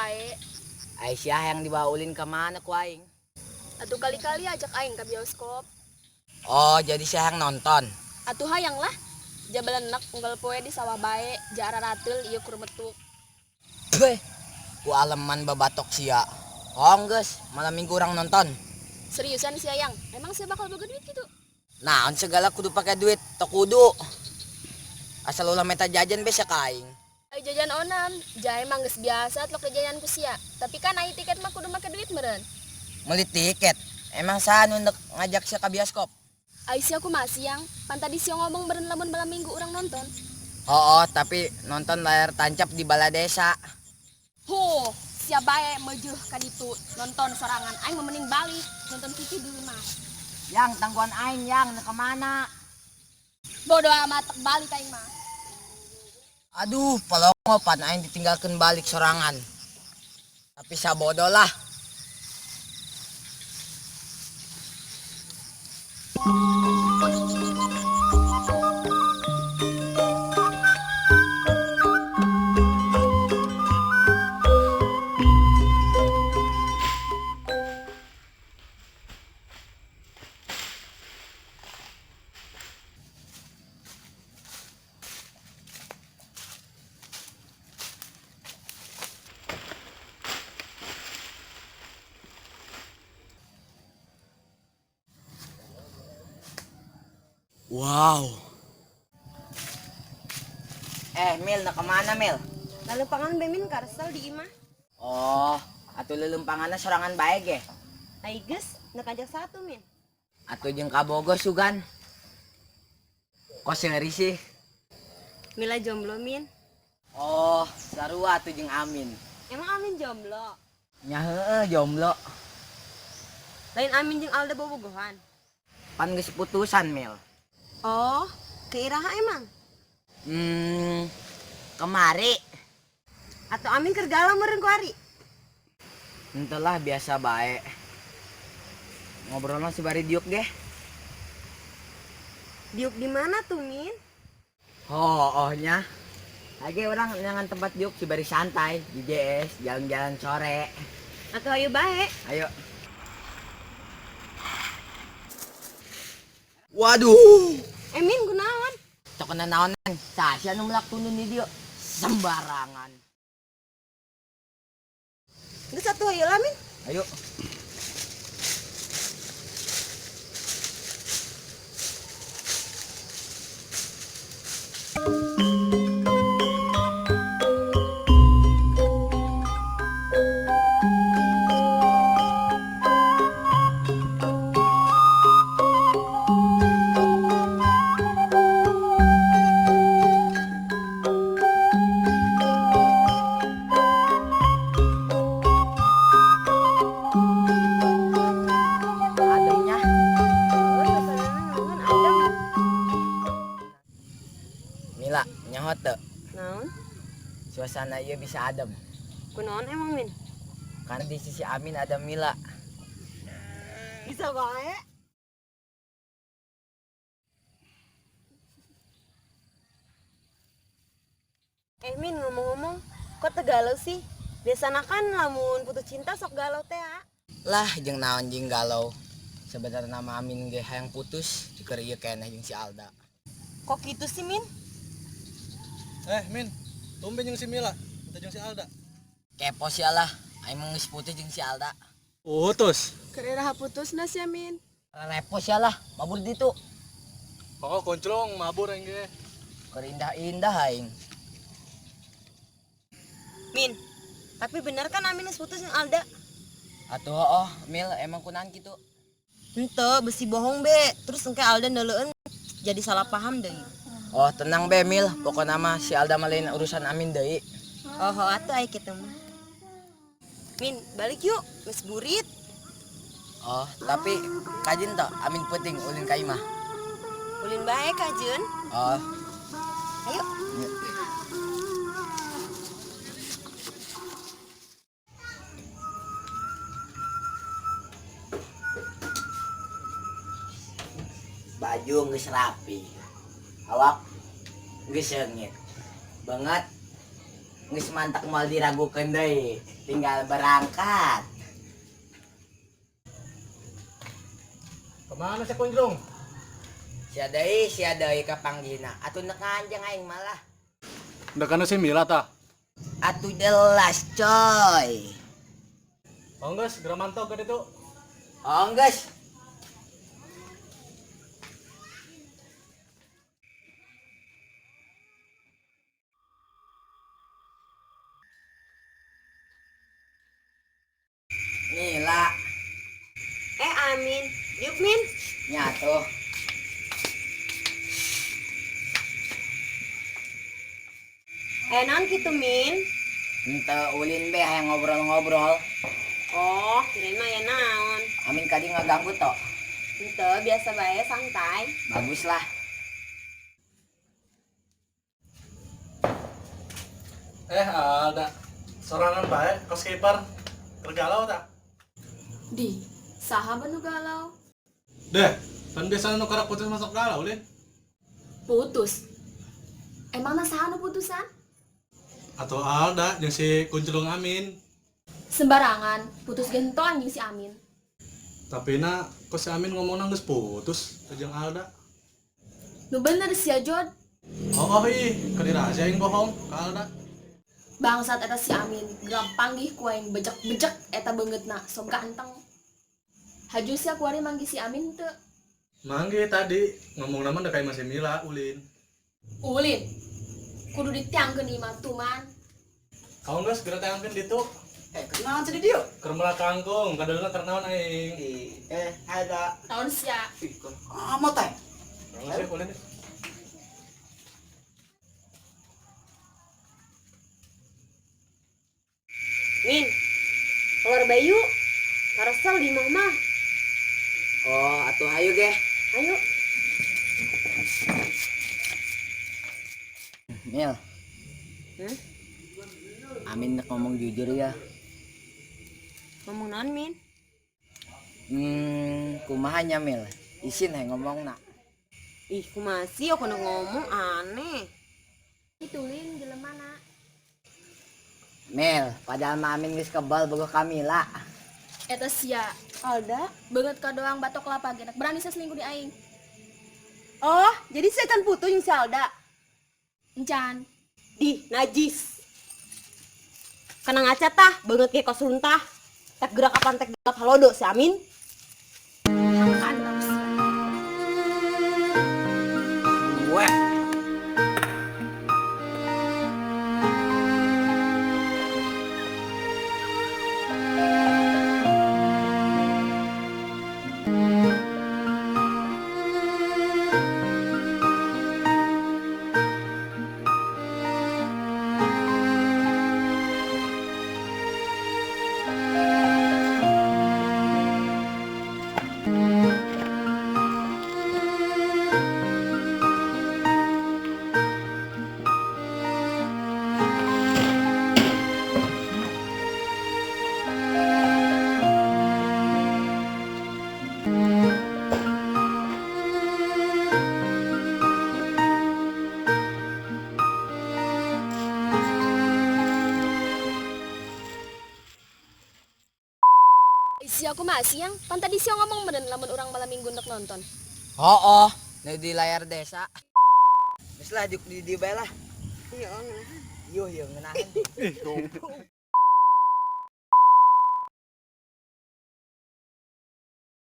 bae. Ay siya yang dibaulin ke mana ku aing. Atuh kali-kali ajak aing ke bioskop. Oh, jadi siya yang nonton. Atuh hayang lah. Jabalenek unggal poe di sawah bae, jara ratul ieu kurmetuk. Beh, ku aleman babatok sia. Oh, geus, malam minggu orang nonton. Seriusan si Ayang, emang saya bakal boga duit gitu? Nah, segala kudu pakai duit, tok kudu. Asal ulah meta jajan besa ka aing. Ayo jajan onan, jahe mah geus biasa tlok jajan ku sia. Tapi kan ai tiket mah kudu make duit meureun. Meuli tiket. Emang saan untuk ngajak sia ka bioskop? Ai sia aku masih yang pan tadi sia ngomong beren lamun malam minggu urang nonton. Oh, tapi nonton layar tancap di bala desa. Huh, sia bae meujuh ka ditu nonton sorangan. Aing mah mending balik nonton TV dulu mah. Yang tangguhan aing yang ke mana? Bodoh amat tek balik aing mah. Aduh, palongo pan aing ditinggalkeun balik sorangan. Tapi sabodo lah. Wow. Mil, na kemana Mil? Lalempangan bemin karsel di imah. Oh, atuh leuleumpanganna sorangan bae ge. Ai geus nakajak satu min. Atuh jeung kabogos sugan. Kos yang risih. Mila jomblo min. Oh, sarua atuh jeung Amin. Emang Amin jomblo? Nya heueuh jomblo. Lain Amin jeung Alda bobogohan. Pan geus putusan Mil. Oh, keiraha emang? Kemari. Atau Amin keur galau meureun ku ari? Entelah biasa bae. Ngobrolna sabari diuk ge. Diuk di mana tuh, Min? Ohnya. Lagi orang nyangan tempat diuk sabari santai di JS, jalan-jalan sore. Atau ayo bae. Ayo. Waduh. Min kunaon? Tok naonan. Sasya nu melak tunun di dieu sembarangan. Geus satu ayo lah, Min. Ayo. Ademnya. Mila, nyaho teu? Naon? Suasana ieu bisa adem. Kunaon emang, Min? Karena di sisi Amin ada Mila. Bisa bae. Min ngomong-ngomong, kok tegalau sih? Biasana kan lamun putus cinta sok galau teh. Lah jeung naon jeung galau. Sebenarnya nama Amin ge hayang putus, jika ieu keneh jeung si Alda. Kok gitu sih, Min? Min, tumben jeung si Mila, minta jeung si Alda. Kepo sialah, aing mah geus putus jeung si Alda. Putus. Kereraha putus na siya, Min. Repo sialah, mabur ditu. Pokok konclong mabur aing ge. Keur indah-indah aing. Min, tapi benar kan Amin geus putus jeung Alda? Atuh oh, Mil emang kunaon kitu? Henteu, besi bohong be. Terus engke Alda neuleueun jadi salah paham deui. Oh, tenang be Mil, pokona mah si Alda mah lain urusan Amin deui. Oh, atuh aya kitu mah. Min, balik yuk, geus burit. Oh, tapi kajin teu Amin penting ulin ka imah. Ulin bae kajeun. Oh, Ayo. baju geus rapi. Awak geus seungit. Banget geus mantak moal diragukeun deui. tinggal berangkat. Kemana si Kunjung? Sia deui kapanggihna. Atuh nekanjang aing malah. Udah kana si Mila tah. Atuh jelas coy. Oh geus, geura mantau ka ditu. Oh geus. Mila, Amin. Yuk, Min. nyatu. Non gitu, Min. Ente ulin be hayang ngobrol-ngobrol. Oh, kirain mah ya naon. Amin kadi ngaganggu tok. Ente biasa bae santai. Bagus lah. Ada. Sorangan bae kos kiper. Kergalau tak? Di, saha nu galau? Deh, kan biasanya nu karak putus masuk galau, Lin. Putus. Emang saha nu putusan? Atau Alda jeung si Kunjung Amin. Sembarangan, putus gento anjing si Amin. Tapi kok si Amin ngomong geus putus jeung Alda. Nu bener sia Jod. Oh, ih, kan dirahasia yang bohong ka Alda. Bangsat eta si Amin, geram panggih ku aing bejek-bejek eta beungeutna, sok ganteng. Haju sia kuari manggih si Amin teu. Manggi tadi ngomong nama udah kayak masih Mila, Ulin. Ulin. Kudu ditiangkeun imah tuman. Kau geus geura tayangkeun ditu. Kenalan jadi dia. Keur meula kangkung, kadaluna keur naon aing. Ada. Naon sia? Amat teh. Masih Ulin. Min. Keluar bayu. Parasal di mah. Oh, atuh hayu ge. Ayo. Mil. Amin ngomong jujur ya. Ngomong naon, Min? Kumahanya Mil. Isin he ngomongna. Ih, kumaha sih aku ngomong aneh. Itu Lin jelemana. Mil, padahal mah Amin geus kebal bogoh Kamila. Eta sia Alda? beungeut ka doang batok kelapa genak berani selingkuh di aing. Oh, jadi setan putu yang si Alda. Encan. Di, najis. Kena ngaca tah, banget kayak kos runtah. Tak gerak kapan tek gelap halodo si Amin. Kantong sia. Weh. Sia aku masih yang pan tadi sia ngomong meureun lamun urang malam minggu untuk nonton. Oh, di layar desa. Geus lah di bae lah. Iya, Yuh, ngeunaheun.